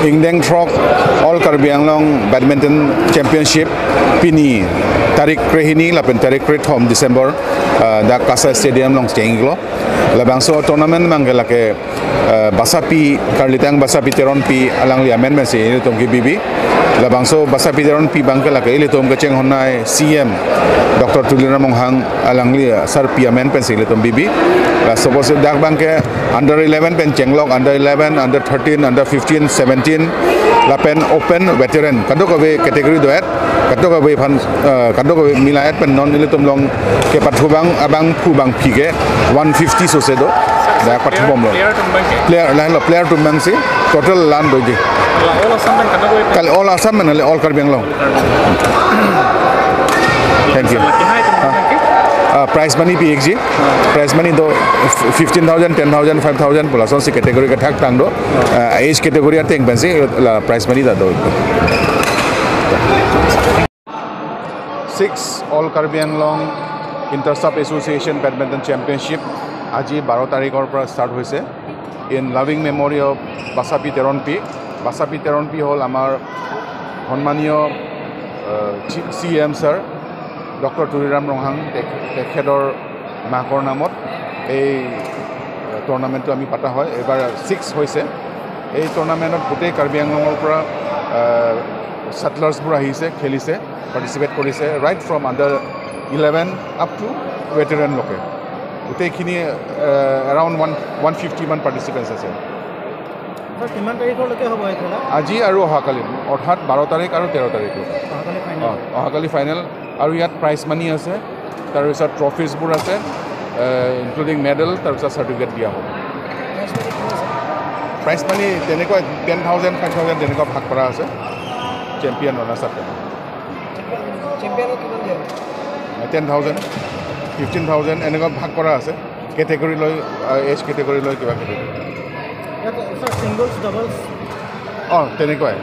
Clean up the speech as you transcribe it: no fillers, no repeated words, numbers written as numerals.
Ingdeng Trok All Karbi Anglong Badminton Championship Pini tarik krehini lapen tarik krethom December da Kasa Stadium long cenglo labangso tournament manggela ke Basapi Karlitang Basapi Teron Pi alang li amendment si ini tong bibi labangso Basapi Teron Pi bangkela ke ile tom keceng honai CM Dr. Tulira Monghang alang li sar pi amendment si ile tom bibi suppose dak bangke under 11 pen cenglok under 11 under 13 under 15 17 lapen open veteran kadok ke kategori duet kadok ke pan kadok ke milayat pen non ile tom long ke pathubang abang phubang phige 150 sosedo da pathubom lo player tumbang si total land doji kal all Assam and all Karbi Anglong. Thank you. Prize money PXG. Prize money do 15,000, 10,000, 5,000 pula. So si kategori ka thak tang do. Age kategori ate eng bansi la prize money da do. 6 All Karbi Anglong Inter-Sub Association Badminton Championship আজি 12 তাৰিখৰ পৰা start হৈছে in loving memory of Basapi Teronpi. Basapi Teronpi হল আমাৰ সন্মানীয় CM sir Dr. Tuliram Monghang তেখেতৰ মাকৰ নামত এই টুৰ্নামেণ্টটো আমি পাতা হয় এবাৰ 6 হৈছে এই টুৰ্নামেণ্টত গোটেই কাৰ্বি আংলঙৰ পৰা settlers বোৰ আহিছে খেলিছে পাৰ্টিসিপেট কৰিছে right from under 11 up to veteran লোকে গোটেইখিনি around 150 মান participants আছে কিমান তাৰিখলৈকে হ'ব এই খেলা আজি আৰু অহাকালি অৰ্থাৎ 12 তাৰিখ আৰু 13 তাৰিখ অহাকালি ফাইনেল আৰু ইয়াত প্ৰাইজ মানি আছে তাৰ পিছত ট্ৰফিজবোৰ আছে ইনক্লুডিং মেডেল তাৰ পিছত সাৰ্টিফিকেট দিয়া হ'ব প্ৰাইজ মানি তেনেকৈ 10,000 5,000 তেনেকৈ ভাগ কৰা আছে চেম্পিয়ন ৰনা সাথে চেম্পিয়নৰ কিমান দিয়ে 10,000 15,000 এনেকৈ ভাগ কৰা আছে কেটেগৰি লৈ এজ কেটেগৰি লৈ কিবা কেটেগৰি সিংগলছ ডাবলছ তেনেকৈ